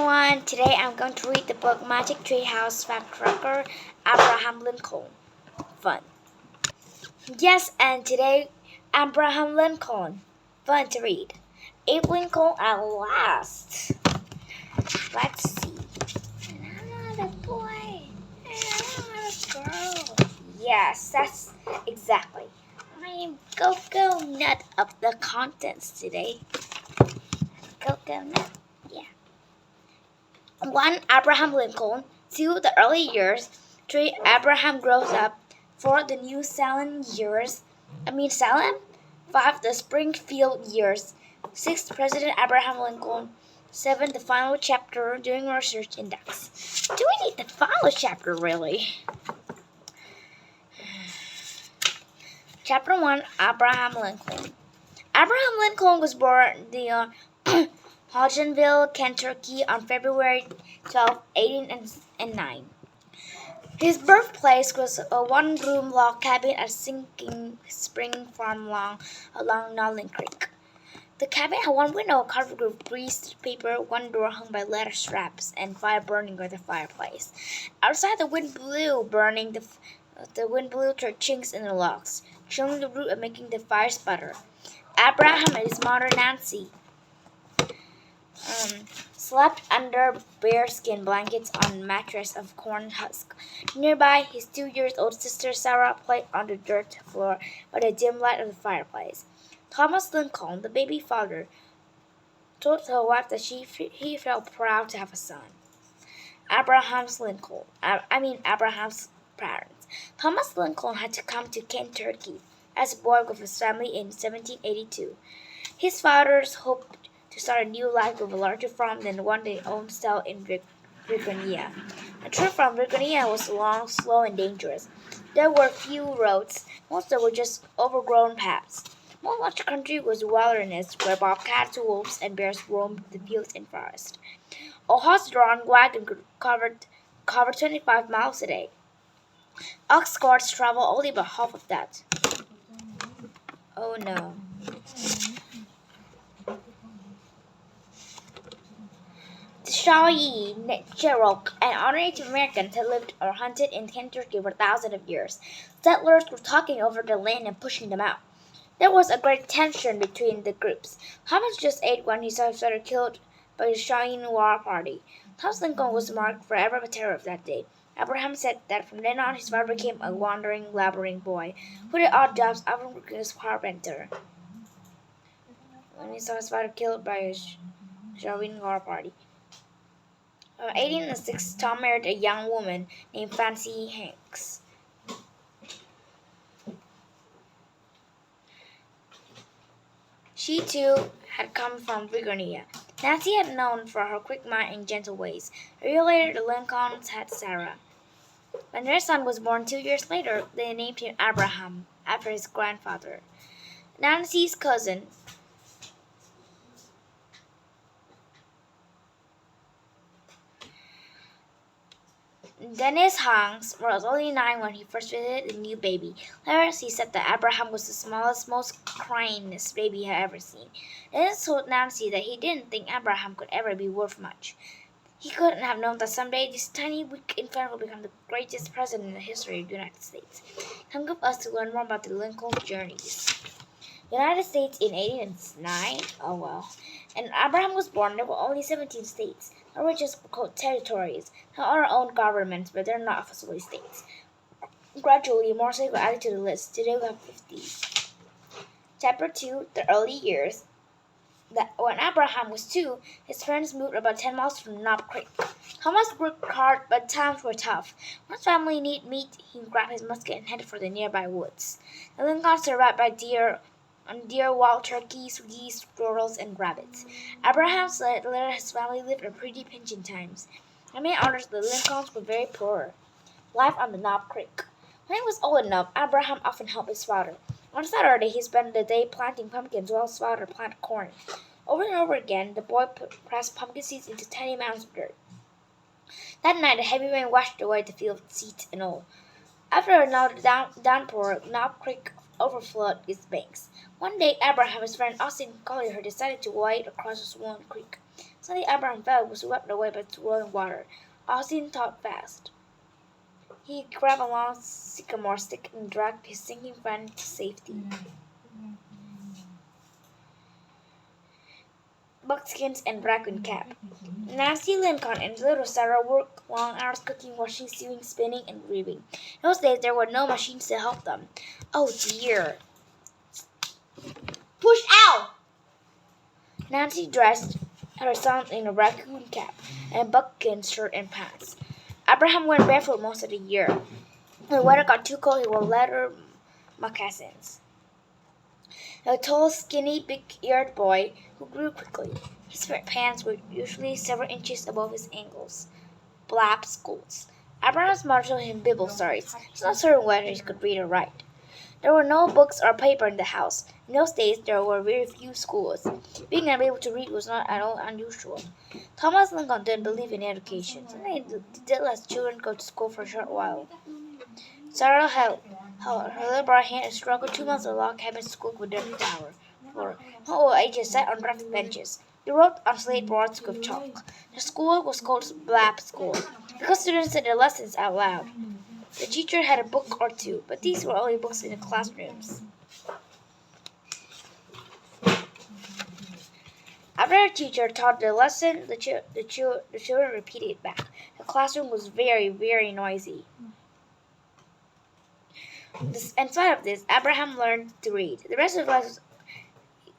everyone. Today I'm going to read the book Magic Tree House Firecracker, Abraham Lincoln. Fun. Yes, and today Abraham Lincoln. Fun to read. Abe Lincoln at last. Let's see. And I'm not a boy. And I'm not a girl. Yes, that's exactly. I am Go-Go Nut of the contents today. Go-Go Nut. Yeah. 1. Abraham Lincoln. 2. The early years. 3. Abraham grows up. 4. The New Salem years. Salem. 5. The Springfield years. 6. President Abraham Lincoln. 7. The final chapter. Doing research index. Do we need the final chapter, really? Chapter 1. Abraham Lincoln. Abraham Lincoln was born in Hodgenville, Kentucky on February 12, 1809. His birthplace was a one-room log cabin at Sinking Spring Farm along Nolin Creek. The cabin had one window covered with greased paper, one door hung by leather straps, and fire burning by the fireplace. Outside, the wind blew through chinks in the logs, chilling the root and making the fire sputter. Abraham and his mother Nancy slept under bearskin blankets on a mattress of corn husk. Nearby, his 2-year-old sister Sarah played on the dirt floor by the dim light of the fireplace. Thomas Lincoln, the baby father, told his wife that he felt proud to have a son. Abraham's parents. Thomas Lincoln had to come to Kentucky as a boy with his family in 1782. His fathers hoped to start a new life with a larger farm than the one they owned still in Virginia. The trip from Virginia was long, slow, and dangerous. There were few roads. Most were just overgrown paths. Most of the country was wilderness where bobcats, wolves, and bears roamed the fields and forest. A horse-drawn wagon could cover 25 miles a day. Ox carts travel only about half of that. Oh no. The Shawnee, Cherokee, and other Native Americans had lived or hunted in Kentucky for thousands of years. Settlers were talking over the land and pushing them out. There was a great tension between the groups. Thomas just 8 when he saw his father killed by the Shawnee war party. Thomas Lincoln was marked forever by terror of that day. Abraham said that from then on his father became a wandering, blabbering boy who did odd jobs, often working as carpenter. When he saw his father killed by a Shawnee war party. 1806, Tom married a young woman named Fancy Hanks. She, too, had come from Virginia. Nancy had known for her quick mind and gentle ways. A year later, the Lincolns had Sarah. When their son was born 2 years later, they named him Abraham, after his grandfather. Nancy's cousin, Dennis Hanks, was only 9 when he first visited the new baby. Later, he said that Abraham was the smallest, most kindest baby he had ever seen. Dennis told Nancy that he didn't think Abraham could ever be worth much. He couldn't have known that someday this tiny, weak infant would become the greatest president in the history of the United States. Come with us to learn more about the Lincoln journeys. United States in 1809? Oh well. And Abraham was born, there were only 17 states. The richest were called territories. They are our own governments, but they're not officially states. Gradually, more states were added to the list. Today we have 50. Chapter 2, The Early Years. When Abraham was 2, his parents moved about 10 miles from Knob Creek. Thomas worked hard, but times were tough. When his family needed meat, he grabbed his musket and headed for the nearby woods. The Lincolns survived by deer, wild turkeys, geese, squirrels, and rabbits. Abraham said later his family lived in pretty pinching times. Like many others, the Lincolns were very poor. Life on the Knob Creek. When he was old enough, Abraham often helped his father. On Saturday, he spent the day planting pumpkins while his father planted corn. Over and over again, the boy pressed pumpkin seeds into tiny mounds of dirt. That night, a heavy rain washed away the field, seeds, and all. After another downpour, Knob Creek overflowed its banks. One day, Abraham and his friend Austin Collier decided to wade across the swollen creek. Suddenly Abraham fell and was swept away by the swirling water. Austin thought fast. He grabbed a long sycamore stick and dragged his sinking friend to safety. Buckskins and raccoon cap. Nancy Lincoln and little Sarah worked long hours cooking, washing, sewing, spinning, and weaving. In those days, there were no machines to help them. Oh dear. Push out! Nancy dressed her son in a raccoon cap and buckskin shirt and pants. Abraham went barefoot most of the year. When the weather got too cold, he wore leather moccasins. A tall, skinny, big-eared boy who grew quickly. His pants were usually several inches above his ankles. Blab schools. Abraham's mother told him Bible stories. He's not certain whether he could read or write. There were no books or paper in the house. In those days, there were very few schools. Being unable to read was not at all unusual. Thomas Lincoln didn't believe in education, so they did let children go to school for a short while. Sarah held her little brown hand and struggled 2 months in a log cabin school with dirty flour. For her old ages sat on rough benches. They wrote on slate boards with chalk. The school was called Blab School because students said their lessons out loud. The teacher had a book or two, but these were only books in the classrooms. After the teacher taught the lesson, the children repeated it back. The classroom was very, very noisy. In spite of this, Abraham learned to read. The rest of his life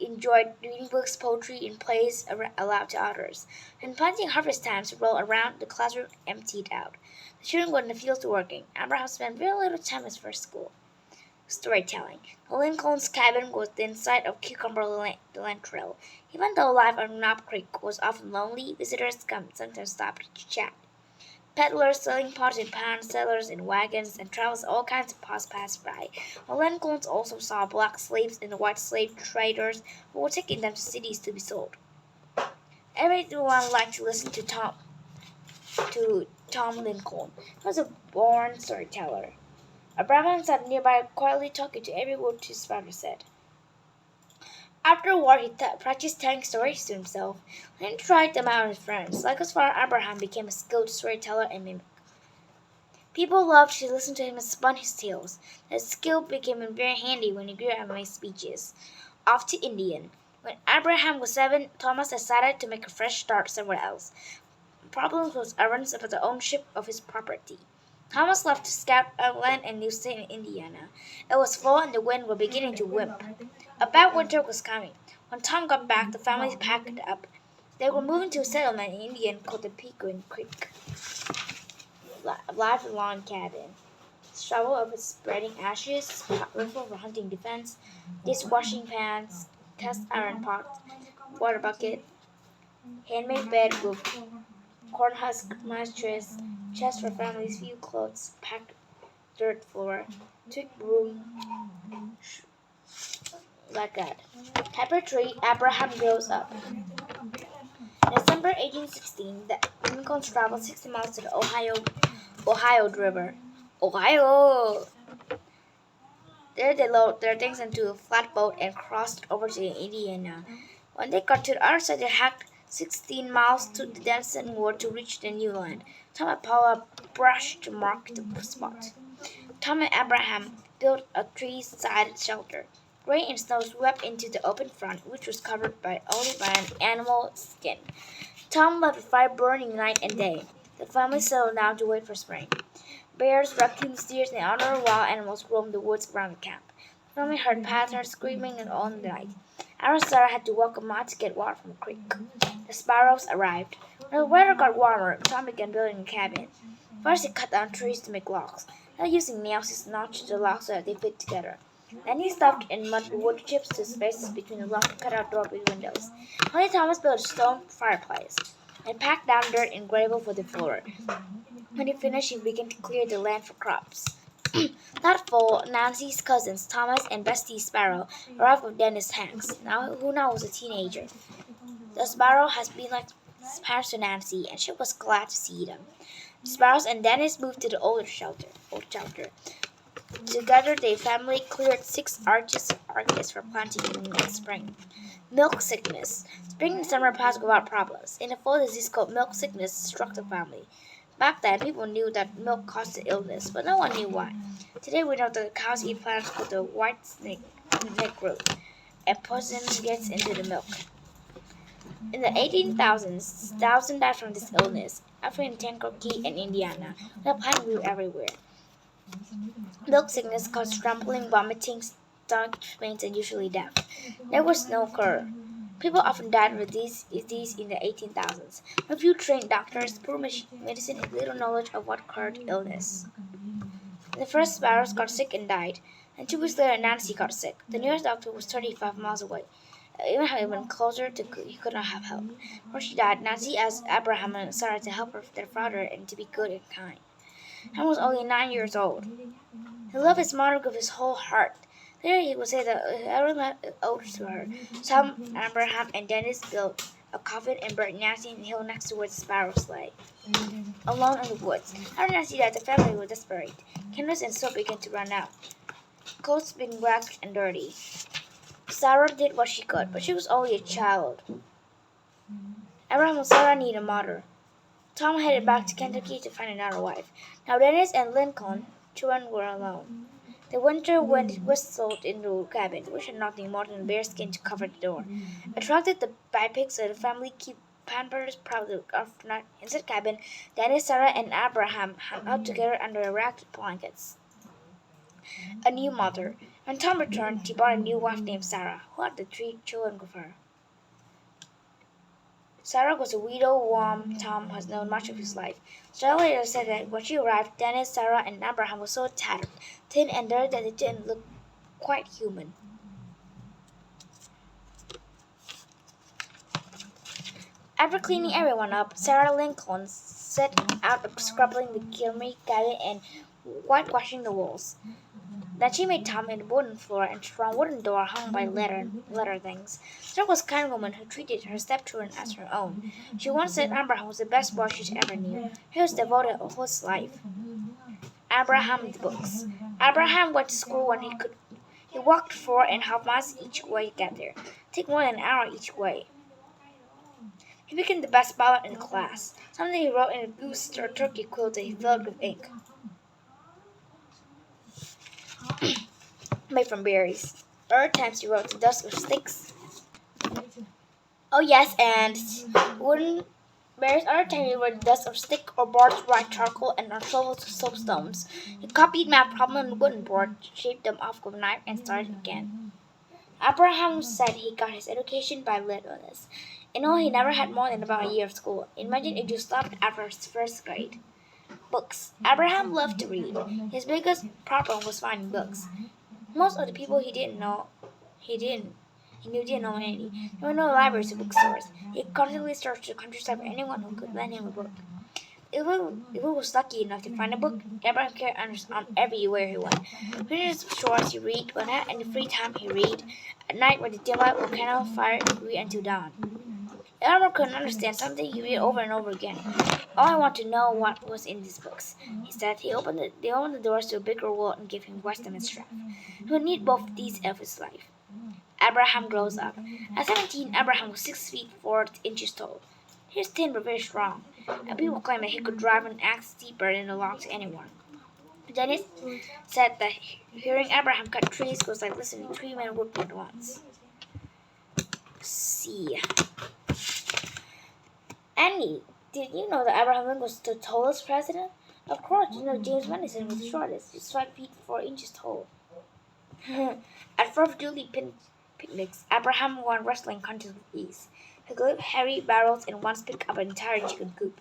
enjoyed reading books, poetry, and plays aloud to others. When planting harvest times rolled around, the classroom emptied out. The children were in the fields working. Abraham spent very little time at first school. Storytelling. The Lincoln's cabin was the inside of Cucumber Land Trail. Even though life on Knob Creek was often lonely, visitors sometimes stopped to chat. Peddlers selling pots and pans, sailors in wagons, and travelers all kinds of pots passed by. The Lincolns also saw black slaves and white slave traders who were taking them to cities to be sold. Everyone liked to listen to Tom Lincoln. He was a born storyteller. Abraham sat nearby quietly talking to every word his father said. After a while, he practiced telling stories to himself and tried them out with his friends. Like his father, Abraham became a skilled storyteller and mimic. People loved to listen to him and spun his tales. That skill became very handy when he grew up and made speeches. Off to Indian. When Abraham was 7, Thomas decided to make a fresh start somewhere else. Problems was errands about the ownership of his property. Thomas left to scout out land and new state in Indiana. It was fall and the wind were beginning to wimp. A bad winter was coming. When Tom got back, the family packed up. They were moving to a settlement in Indiana called the Pequot Creek. Live lawn cabin. Shovel of spreading ashes, rifle for hunting defense, dishwashing pans, cast iron pot, water bucket, handmade bed with corn husk mattress, chest for family's few clothes, packed dirt floor, twig broom, like that. Pepper tree, Abraham grows up. In December 1816, the Lincolns traveled 60 miles to the Ohio River. Ohio! There they loaded their things into a flatboat and crossed over to Indiana. When they got to the other side, they hiked 16 miles to the Denison Wood to reach the new land. Tom and Paula brushed to mark the spot. Tom and Abraham built a tree-sided shelter. Rain and snow swept into the open front, which was covered only by an animal skin. Tom left the fire burning night and day. The family settled down to wait for spring. Bears, raccoons, deers, and other wild animals roamed the woods around the camp. The family heard patterns screaming all night. Aaron Sarah had to walk a mile to get water from a creek. The sparrows arrived. When the weather got warmer, Tom began building a cabin. First, he cut down trees to make logs. Now, using nails, he notched the logs so that they fit together. Then he stuffed in mud wood chips to spaces between the logs and cut out doorway windows. Finally, Thomas built a stone fireplace and packed down dirt and gravel for the floor. When he finished, he began to clear the land for crops. That fall, Nancy's cousins, Thomas and Bessie Sparrow, arrived with Dennis Hanks, who now was a teenager. The Sparrow has been like parents to Nancy, and she was glad to see them. The Sparrows and Dennis moved to the old shelter. Together, their family cleared 6 acres for planting in the next spring. Milk sickness. Spring and summer passed without problems. In the fall, a disease called milk sickness struck the family. Back then, people knew that milk caused the illness, but no one knew why. Today, we know that cows eat plants called the white snake root, and poison gets into the milk. In the 18,000s, thousands died from this illness. After in Kentucky and Indiana, the plant grew everywhere. Milk sickness caused trembling, vomiting, stomach pains, and usually death. There was no cure. People often died of these in the 18,000s. A few trained doctors, poor medicine, and little knowledge of what cured illness. The first sparrows got sick and died, and 2 weeks later Nancy got sick. The nearest doctor was 35 miles away. Even had it been closer, he could not have help. Before she died, Nancy asked Abraham and Sarah to help their father and to be good and kind. Abraham was only 9 years old. He loved his mother with his whole heart. Later he would say that everyone had oaths to her. Tom, Abraham, and Dennis built a coffin and buried Nancy in the hill next to where the sparrows lay. Alone in the woods. After Nancy died, the family was desperate. Candles and soap began to run out. Clothes being ragged and dirty. Sarah did what she could, but she was only a child. Abraham and Sarah needed a mother. Tom headed back to Kentucky to find another wife. Now Dennis and Lincoln, children, were alone. The winter wind whistled in the cabin, which had nothing more than a bearskin to cover the door. Attracted by pigs, so the family kept pampers proudly of the night. Inside the cabin, Dennis, Sarah, and Abraham hung out together under ragged blankets. A new mother. When Tom returned, he brought a new wife named Sarah, who had the 3 children with her. Sarah was a widow whom Tom has known much of his life. Sarah later said that when she arrived, Dennis, Sarah, and Abraham were so tattered, thin, and dirty that they didn't look quite human. After cleaning everyone up, Sarah Lincoln set out scrubbing the Gilmy cabin and whitewashing the walls. Then she made Tom a wooden floor and strong wooden door hung by leather things. Sarah was a kind woman who treated her stepchildren as her own. She once said Abraham was the best boy she ever knew. He was devoted all his life. Abraham's books. Abraham went to school when he could. He walked 4.5 miles each way to get there. Take more than an hour each way. He became the best speller in the class. Someday he wrote in a goose or turkey quilt that he filled with ink. Made from berries. Other times he wrote the dust of sticks. Oh yes, and wooden berries. Other times he wrote the dust of stick or boards, white charcoal, and on shovels of soapstones. He copied math problems on the wooden board, shaped them off with a knife, and started again. Abraham said he got his education by littleness. In all, he never had more than about a year of school. Imagine if you stopped after his first grade. Books. Abraham loved to read. His biggest problem was finding books. Most of the people he knew didn't know any. There were no libraries or bookstores. He constantly searched the countryside for anyone who could lend him a book. If he was lucky enough to find a book, Abraham carried on everywhere he went. During his chores, he read. When he had any free time, he read. At night, with the dim light or candle fire, he read until dawn. Abraham couldn't understand something he read over and over again. All I want to know what was in these books, he said. They opened the doors to a bigger world and gave him wisdom and strength. He would need both these of his life. Abraham grows up. At 17, Abraham was 6 feet 4 inches tall. He was thin but very strong, and people claimed that he could drive an axe deeper than belonged to anyone. Dennis said that hearing Abraham cut trees was like listening to 3 men work at once. See. Annie, did you know that Abraham Lincoln was the tallest president? Of course, you know James Madison was the shortest, just 5 feet 4 inches tall. At 4th of July picnics, Abraham won wrestling contests with ease. He gave heavy barrels and once picked up an entire chicken coop.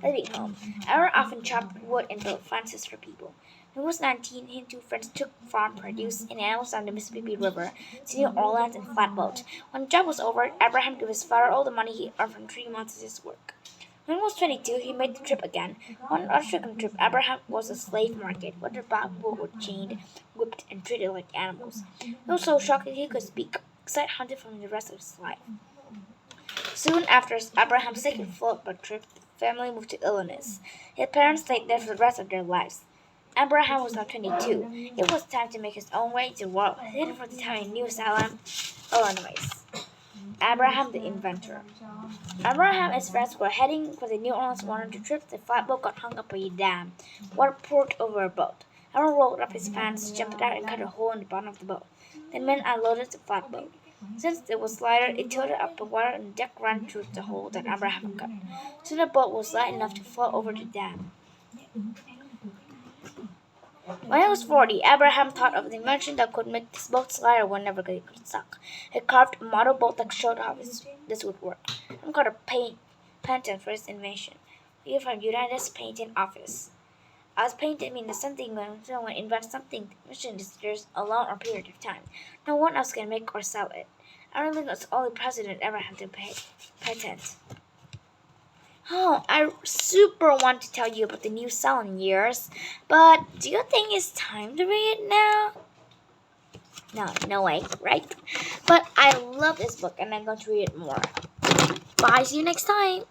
Living home, Abraham often chopped wood and built fences for people. When he was 19, he and 2 friends took farm produce and animals down the Mississippi River to New Orleans in flatboat. When the job was over, Abraham gave his father all the money he earned from 3 months of his work. When he was 22, he made the trip again. On an Australian trip, Abraham was a slave market, where the people were chained, whipped, and treated like animals. He was so shocked that he could speak, excited hunted for the rest of his life. Soon after Abraham's second floatboat trip, the family moved to Illinois. His parents stayed there for the rest of their lives. Abraham was now 22. It was time to make his own way to the world, heading for the town in New Salem, Illinois. Abraham the inventor. Abraham and his friends were heading for the New Orleans one to trip. The flatboat got hung up by a dam. Water poured over a boat. Abraham rolled up his pants, jumped out, and cut a hole in the bottom of the boat. The men unloaded the flatboat. Since it was lighter, it tilted up the water and the deck ran through the hole that Abraham cut. Soon the boat was light enough to float over the dam. When he was 40, Abraham thought of an invention that could make his boat lighter whenever it got stuck. He carved a model boat that showed how this would work. He got a patent for his invention. He from United Patent Office. As patent means something when someone invents something, the invention disappears a long or period of time. No one else can make or sell it. Abraham was the only president ever had to pay patent. Oh, I super want to tell you about the New Salem years, but do you think it's time to read it now? No way, right? But I love this book and I'm going to read it more. Bye, see you next time.